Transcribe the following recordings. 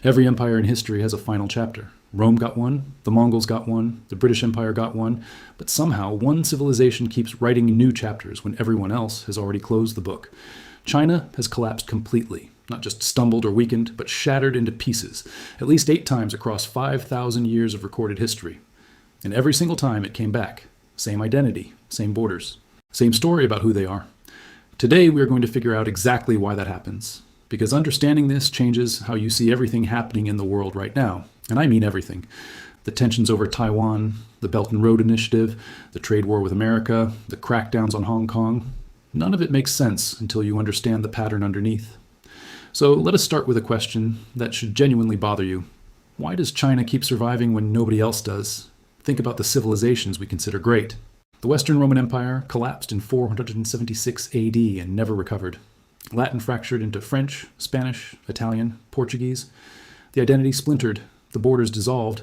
Every empire in history has a final chapter. Rome got one, the Mongols got one, the British Empire got one, but somehow one civilization keeps writing new chapters when everyone else has already closed the book. China has collapsed completely, not just stumbled or weakened, but shattered into pieces, at least 8 times across 5,000 years of recorded history. And every single time it came back. Same identity, same borders, same story about who they are. Today we are going to figure out exactly why that happens, because understanding this changes how you see everything happening in the world right now. And I mean everything. The tensions over Taiwan, the Belt and Road Initiative, the trade war with America, the crackdowns on Hong Kong. None of it makes sense until you understand the pattern underneath. So let us start with a question that should genuinely bother you. Why does China keep surviving when nobody else does? Think about the civilizations we consider great. The Western Roman Empire collapsed in 476 AD and never recovered. Latin fractured into French, Spanish, Italian, Portuguese. The identity splintered. The borders dissolved.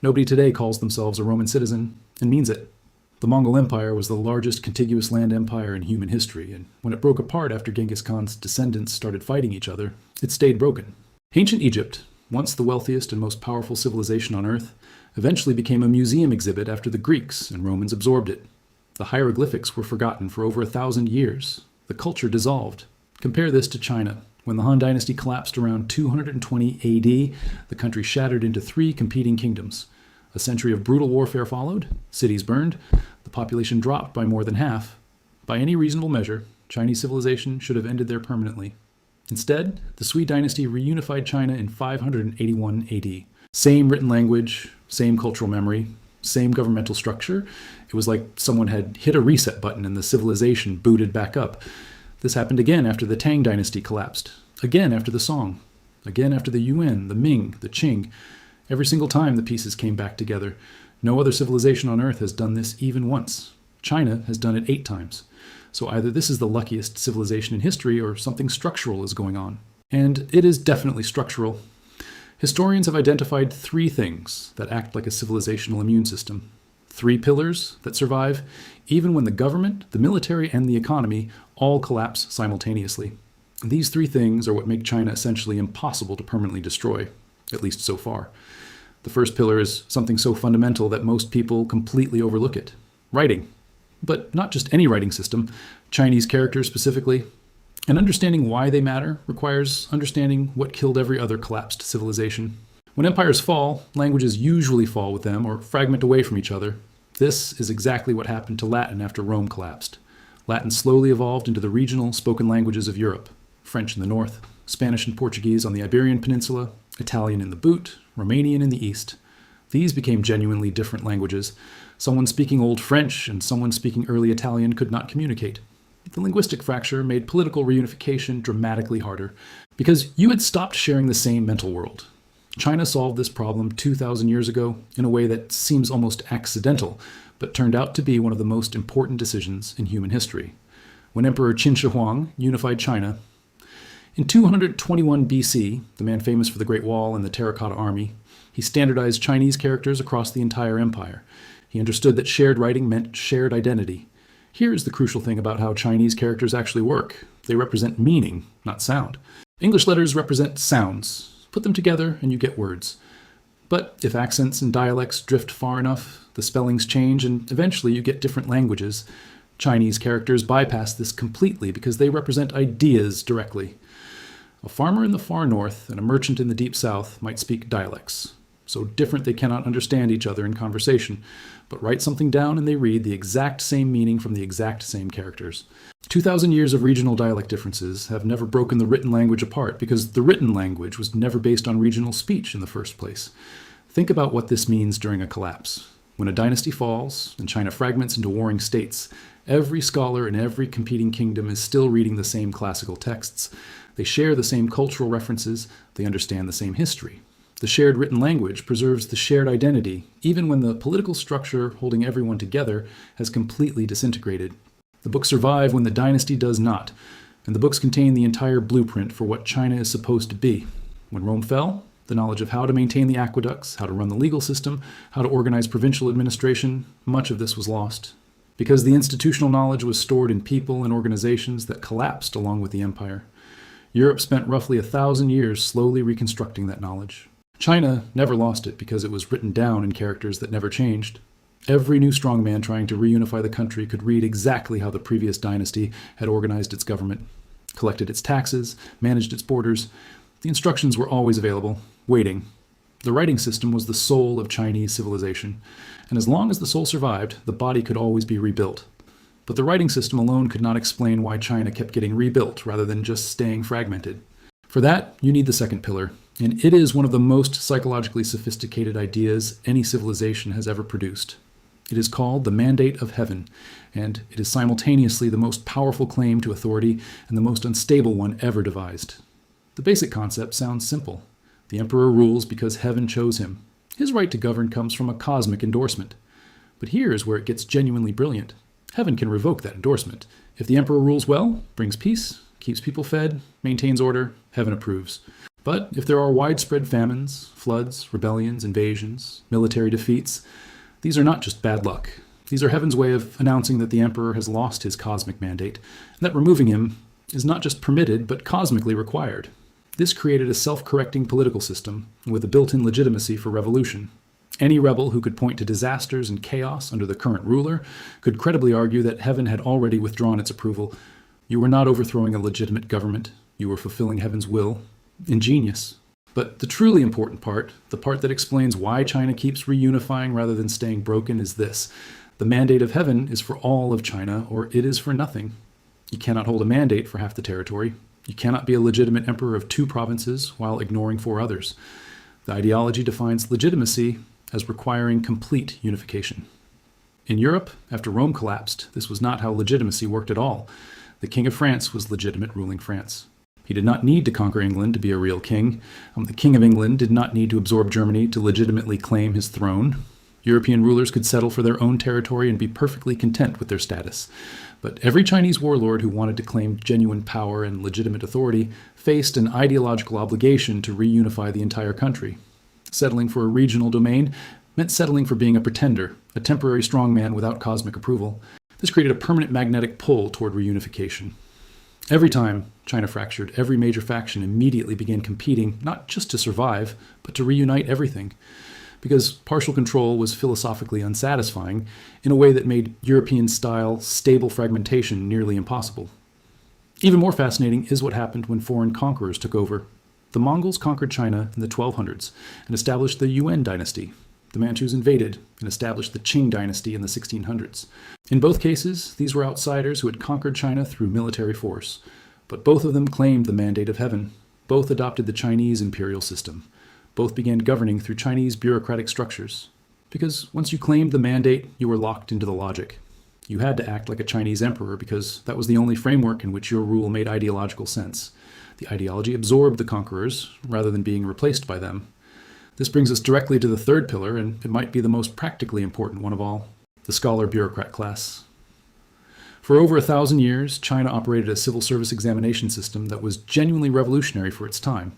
Nobody today calls themselves a Roman citizen and means it. The Mongol Empire was the largest contiguous land empire in human history, and when it broke apart after Genghis Khan's descendants started fighting each other, it stayed broken. Ancient Egypt, once the wealthiest and most powerful civilization on Earth, eventually became a museum exhibit after the Greeks and Romans absorbed it. The hieroglyphics were forgotten for over 1,000 years. The culture dissolved. Compare this to China. When the Han Dynasty collapsed around 220 AD, the country shattered into 3 competing kingdoms. A century of brutal warfare followed, cities burned, the population dropped by more than half. By any reasonable measure, Chinese civilization should have ended there permanently. Instead, the Sui dynasty reunified China in 581 AD. Same written language, same cultural memory, same governmental structure. It was like someone had hit a reset button and the civilization booted back up. This happened again after the Tang dynasty collapsed, again after the Song, again after the Yuan, the Ming, the Qing. Every single time the pieces came back together. No other civilization on Earth has done this even once. China has done it 8 times. So either this is the luckiest civilization in history or something structural is going on. And it is definitely structural. Historians have identified 3 things that act like a civilizational immune system. 3 pillars that survive even when the government, the military, and the economy all collapse simultaneously. These 3 things are what make China essentially impossible to permanently destroy, at least so far. The first pillar is something so fundamental that most people completely overlook it: writing. But not just any writing system, Chinese characters specifically. And understanding why they matter requires understanding what killed every other collapsed civilization. When empires fall, languages usually fall with them or fragment away from each other. This is exactly what happened to Latin after Rome collapsed. Latin slowly evolved into the regional spoken languages of Europe: French in the north, Spanish and Portuguese on the Iberian Peninsula, Italian in the boot, Romanian in the east. These became genuinely different languages. Someone speaking Old French and someone speaking early Italian could not communicate. The linguistic fracture made political reunification dramatically harder, because you had stopped sharing the same mental world. China solved this problem 2,000 years ago in a way that seems almost accidental, but turned out to be one of the most important decisions in human history. When Emperor Qin Shi Huang unified China, in 221 BC, the man famous for the Great Wall and the Terracotta Army, he standardized Chinese characters across the entire empire. He understood that shared writing meant shared identity. Here's the crucial thing about how Chinese characters actually work. They represent meaning, not sound. English letters represent sounds. Put them together and you get words. But if accents and dialects drift far enough, the spellings change and eventually you get different languages. Chinese characters bypass this completely because they represent ideas directly. A farmer in the far north and a merchant in the deep south might speak dialects, so different they cannot understand each other in conversation, but write something down and they read the exact same meaning from the exact same characters. 2,000 years of regional dialect differences have never broken the written language apart because the written language was never based on regional speech in the first place. Think about what this means during a collapse. When a dynasty falls and China fragments into warring states, every scholar in every competing kingdom is still reading the same classical texts. They share the same cultural references, they understand the same history. The shared written language preserves the shared identity, even when the political structure holding everyone together has completely disintegrated. The books survive when the dynasty does not, and the books contain the entire blueprint for what China is supposed to be. When Rome fell, the knowledge of how to maintain the aqueducts, how to run the legal system, how to organize provincial administration, much of this was lost. Because the institutional knowledge was stored in people and organizations that collapsed along with the empire. Europe spent roughly 1,000 years slowly reconstructing that knowledge. China never lost it because it was written down in characters that never changed. Every new strongman trying to reunify the country could read exactly how the previous dynasty had organized its government, collected its taxes, managed its borders. The instructions were always available, waiting. The writing system was the soul of Chinese civilization, and as long as the soul survived, the body could always be rebuilt. But the writing system alone could not explain why China kept getting rebuilt rather than just staying fragmented. For that, you need the second pillar, and it is one of the most psychologically sophisticated ideas any civilization has ever produced. It is called the mandate of heaven, and it is simultaneously the most powerful claim to authority and the most unstable one ever devised. The basic concept sounds simple. The emperor rules because heaven chose him. His right to govern comes from a cosmic endorsement. But here is where it gets genuinely brilliant. Heaven can revoke that endorsement. If the emperor rules well, brings peace, keeps people fed, maintains order, heaven approves. But if there are widespread famines, floods, rebellions, invasions, military defeats, these are not just bad luck. These are heaven's way of announcing that the emperor has lost his cosmic mandate, and that removing him is not just permitted, but cosmically required. This created a self-correcting political system with a built-in legitimacy for revolution. Any rebel who could point to disasters and chaos under the current ruler could credibly argue that heaven had already withdrawn its approval. You were not overthrowing a legitimate government. You were fulfilling heaven's will. Ingenious. But the truly important part, the part that explains why China keeps reunifying rather than staying broken, is this. The mandate of heaven is for all of China, or it is for nothing. You cannot hold a mandate for half the territory. You cannot be a legitimate emperor of 2 provinces while ignoring 4 others. The ideology defines legitimacy as requiring complete unification. In Europe, after Rome collapsed, this was not how legitimacy worked at all. The King of France was legitimate, ruling France. He did not need to conquer England to be a real king. The King of England did not need to absorb Germany to legitimately claim his throne. European rulers could settle for their own territory and be perfectly content with their status. But every Chinese warlord who wanted to claim genuine power and legitimate authority faced an ideological obligation to reunify the entire country. Settling for a regional domain meant settling for being a pretender, a temporary strongman without cosmic approval. This created a permanent magnetic pull toward reunification. Every time China fractured, every major faction immediately began competing, not just to survive, but to reunite everything. Because partial control was philosophically unsatisfying in a way that made European-style, stable fragmentation nearly impossible. Even more fascinating is what happened when foreign conquerors took over. The Mongols conquered China in the 1200s and established the Yuan dynasty. The Manchus invaded and established the Qing dynasty in the 1600s. In both cases, these were outsiders who had conquered China through military force. But both of them claimed the mandate of heaven. Both adopted the Chinese imperial system. Both began governing through Chinese bureaucratic structures. Because once you claimed the mandate, you were locked into the logic. You had to act like a Chinese emperor because that was the only framework in which your rule made ideological sense. The ideology absorbed the conquerors rather than being replaced by them. This brings us directly to the third pillar, and it might be the most practically important one of all, the scholar-bureaucrat class. For over 1,000 years, China operated a civil service examination system that was genuinely revolutionary for its time.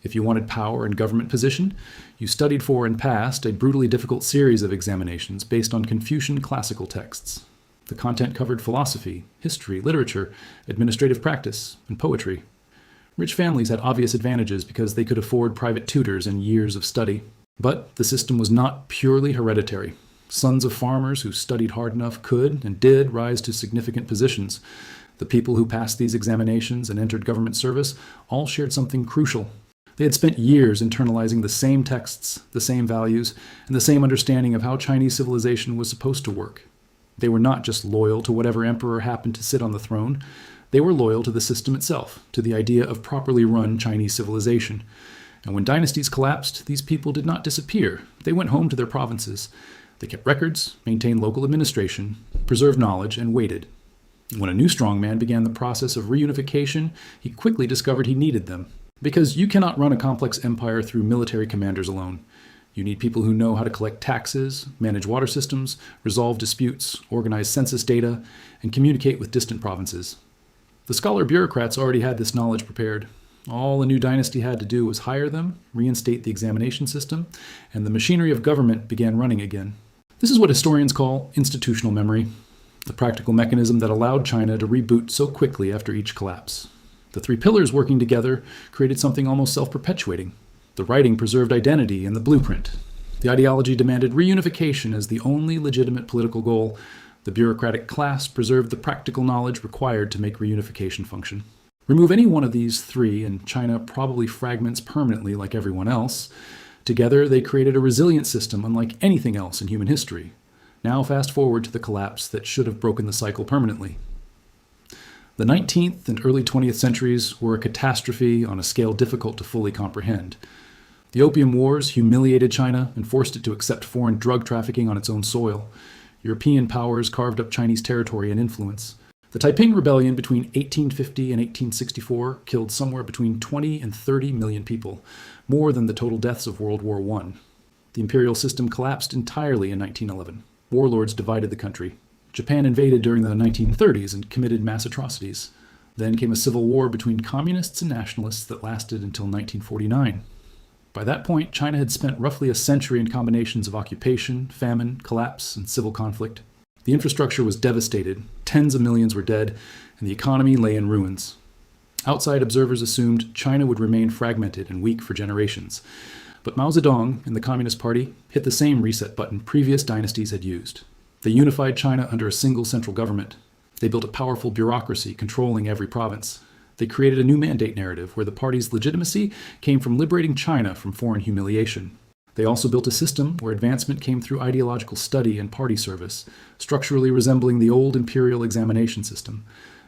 If you wanted power and government position, you studied for and passed a brutally difficult series of examinations based on Confucian classical texts. The content covered philosophy, history, literature, administrative practice, and poetry. Rich families had obvious advantages because they could afford private tutors and years of study. But the system was not purely hereditary. Sons of farmers who studied hard enough could and did rise to significant positions. The people who passed these examinations and entered government service all shared something crucial. They had spent years internalizing the same texts, the same values, and the same understanding of how Chinese civilization was supposed to work. They were not just loyal to whatever emperor happened to sit on the throne. They were loyal to the system itself, to the idea of properly run Chinese civilization. And when dynasties collapsed, these people did not disappear. They went home to their provinces. They kept records, maintained local administration, preserved knowledge, and waited. When a new strongman began the process of reunification, he quickly discovered he needed them. Because you cannot run a complex empire through military commanders alone. You need people who know how to collect taxes, manage water systems, resolve disputes, organize census data, and communicate with distant provinces. The scholar bureaucrats already had this knowledge prepared. All a new dynasty had to do was hire them, reinstate the examination system, and the machinery of government began running again. This is what historians call institutional memory, the practical mechanism that allowed China to reboot so quickly after each collapse. The three pillars working together created something almost self-perpetuating. The writing preserved identity and the blueprint. The ideology demanded reunification as the only legitimate political goal. The bureaucratic class preserved the practical knowledge required to make reunification function. Remove any one of these three, and China probably fragments permanently like everyone else. Together, they created a resilient system unlike anything else in human history. Now fast forward to the collapse that should have broken the cycle permanently. The 19th and early 20th centuries were a catastrophe on a scale difficult to fully comprehend. The Opium Wars humiliated China and forced it to accept foreign drug trafficking on its own soil. European powers carved up Chinese territory and influence. The Taiping Rebellion between 1850 and 1864 killed somewhere between 20 and 30 million people, more than the total deaths of World War I. The imperial system collapsed entirely in 1911. Warlords divided the country. Japan invaded during the 1930s and committed mass atrocities. Then came a civil war between communists and nationalists that lasted until 1949. By that point, China had spent roughly a century in combinations of occupation, famine, collapse, and civil conflict. The infrastructure was devastated, tens of millions were dead, and the economy lay in ruins. Outside observers assumed China would remain fragmented and weak for generations. But Mao Zedong and the Communist Party hit the same reset button previous dynasties had used. They unified China under a single central government. They built a powerful bureaucracy controlling every province. They created a new mandate narrative where the party's legitimacy came from liberating China from foreign humiliation. They also built a system where advancement came through ideological study and party service, structurally resembling the old imperial examination system.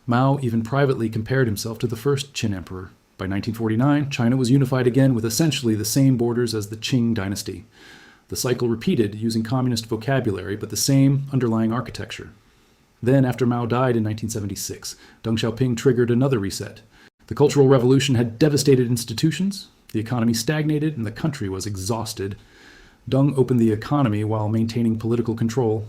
Mao even privately compared himself to the first Qin emperor. By 1949, China was unified again with essentially the same borders as the Qing dynasty. The cycle repeated using communist vocabulary, but the same underlying architecture. Then, after Mao died in 1976, Deng Xiaoping triggered another reset. The Cultural Revolution had devastated institutions, the economy stagnated, and the country was exhausted. Deng opened the economy while maintaining political control.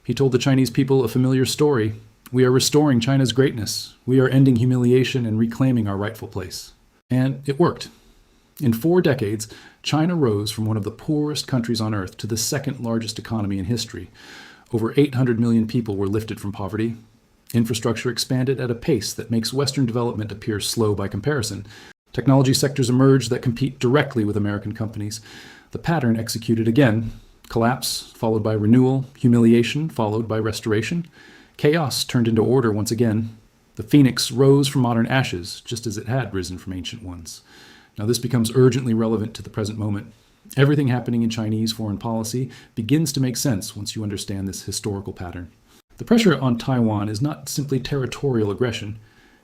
He told the Chinese people a familiar story. We are restoring China's greatness. We are ending humiliation and reclaiming our rightful place. And it worked. In 4 decades, China rose from one of the poorest countries on earth to the second largest economy in history. Over 800 million people were lifted from poverty. Infrastructure expanded at a pace that makes Western development appear slow by comparison. Technology sectors emerged that compete directly with American companies. The pattern executed again. Collapse, followed by renewal. Humiliation, followed by restoration. Chaos turned into order once again. The phoenix rose from modern ashes, just as it had risen from ancient ones. Now this becomes urgently relevant to the present moment. Everything happening in Chinese foreign policy begins to make sense once you understand this historical pattern. The pressure on Taiwan is not simply territorial aggression.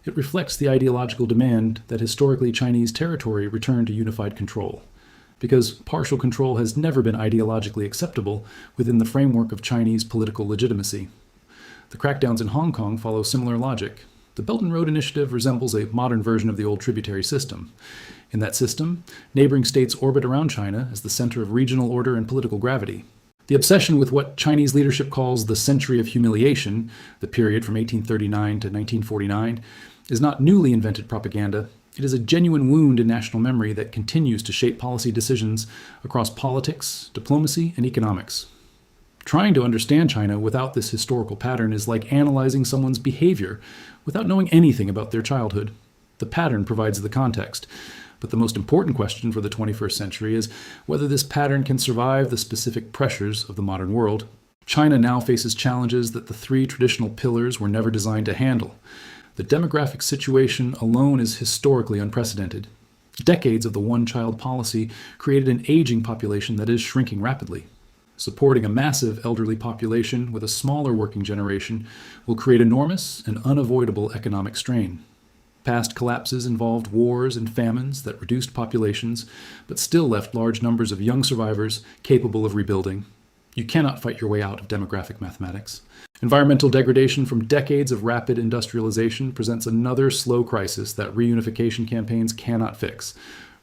It reflects the ideological demand that historically Chinese territory return to unified control. Because partial control has never been ideologically acceptable within the framework of Chinese political legitimacy. The crackdowns in Hong Kong follow similar logic. The Belt and Road Initiative resembles a modern version of the old tributary system. In that system, neighboring states orbit around China as the center of regional order and political gravity. The obsession with what Chinese leadership calls the century of humiliation, the period from 1839 to 1949, is not newly invented propaganda. It is a genuine wound in national memory that continues to shape policy decisions across politics, diplomacy, and economics. Trying to understand China without this historical pattern is like analyzing someone's behavior without knowing anything about their childhood. The pattern provides the context, but the most important question for the 21st century is whether this pattern can survive the specific pressures of the modern world. China now faces challenges that the 3 traditional pillars were never designed to handle. The demographic situation alone is historically unprecedented. Decades of the one-child policy created an aging population that is shrinking rapidly. Supporting a massive elderly population with a smaller working generation will create enormous and unavoidable economic strain. Past collapses involved wars and famines that reduced populations, but still left large numbers of young survivors capable of rebuilding. You cannot fight your way out of demographic mathematics. Environmental degradation from decades of rapid industrialization presents another slow crisis that reunification campaigns cannot fix.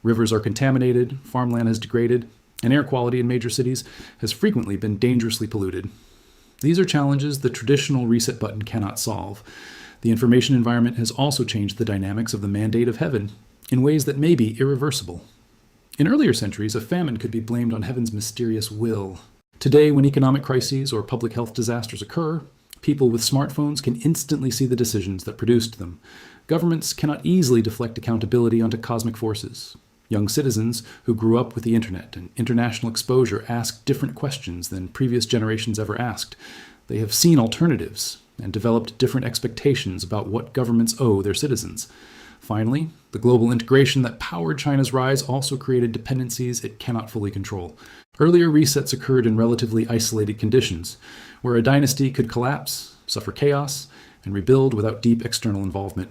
Rivers are contaminated, farmland has degraded, and air quality in major cities has frequently been dangerously polluted. These are challenges the traditional reset button cannot solve. The information environment has also changed the dynamics of the mandate of heaven in ways that may be irreversible. In earlier centuries, a famine could be blamed on heaven's mysterious will. Today, when economic crises or public health disasters occur, People with smartphones can instantly see the decisions that produced them. Governments cannot easily deflect accountability onto cosmic forces. Young citizens who grew up with the internet and international exposure ask different questions than previous generations ever asked. They have seen alternatives and developed different expectations about what governments owe their citizens. Finally, the global integration that powered China's rise also created dependencies it cannot fully control. Earlier resets occurred in relatively isolated conditions, where a dynasty could collapse, suffer chaos, and rebuild without deep external involvement.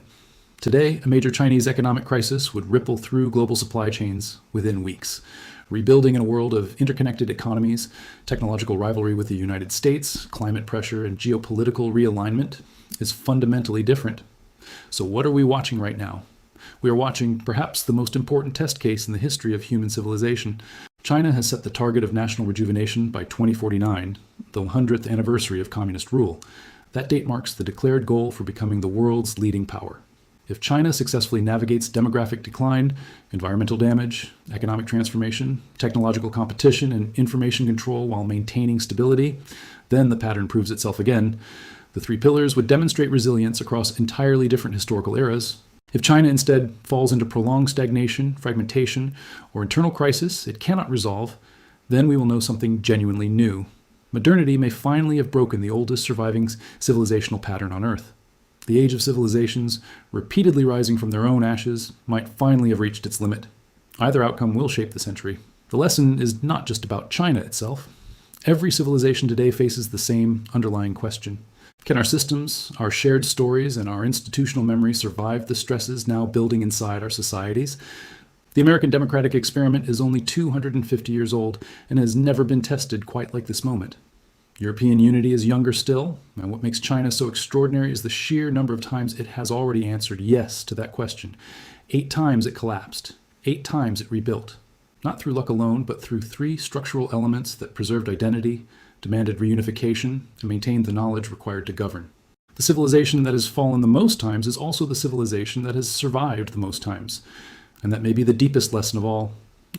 Today, a major Chinese economic crisis would ripple through global supply chains within weeks. Rebuilding in a world of interconnected economies, technological rivalry with the United States, climate pressure, and geopolitical realignment is fundamentally different. So what are we watching right now? We are watching perhaps the most important test case in the history of human civilization. China has set the target of national rejuvenation by 2049, the 100th anniversary of communist rule. That date marks the declared goal for becoming the world's leading power. If China successfully navigates demographic decline, environmental damage, economic transformation, technological competition, and information control while maintaining stability, then the pattern proves itself again. The three pillars would demonstrate resilience across entirely different historical eras. If China instead falls into prolonged stagnation, fragmentation, or internal crisis it cannot resolve, then we will know something genuinely new. Modernity may finally have broken the oldest surviving civilizational pattern on Earth. The age of civilizations, repeatedly rising from their own ashes, might finally have reached its limit. Either outcome will shape the century. The lesson is not just about China itself. Every civilization today faces the same underlying question. Can our systems, our shared stories, and our institutional memory survive the stresses now building inside our societies? The American democratic experiment is only 250 years old and has never been tested quite like this moment. European unity is younger still, and what makes China so extraordinary is the sheer number of times it has already answered yes to that question. 8 times it collapsed. 8 times it rebuilt. Not through luck alone, but through 3 structural elements that preserved identity, demanded reunification, and maintained the knowledge required to govern. The civilization that has fallen the most times is also the civilization that has survived the most times. And that may be the deepest lesson of all.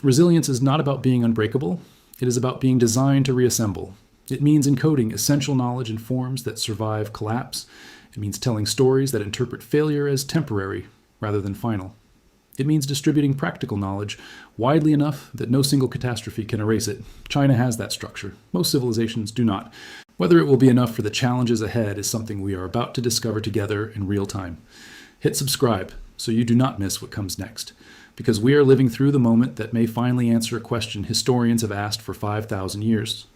Resilience is not about being unbreakable. It is about being designed to reassemble. It means encoding essential knowledge in forms that survive collapse. It means telling stories that interpret failure as temporary rather than final. It means distributing practical knowledge widely enough that no single catastrophe can erase it. China has that structure. Most civilizations do not. Whether it will be enough for the challenges ahead is something we are about to discover together in real time. Hit subscribe so you do not miss what comes next, because we are living through the moment that may finally answer a question historians have asked for 5,000 years.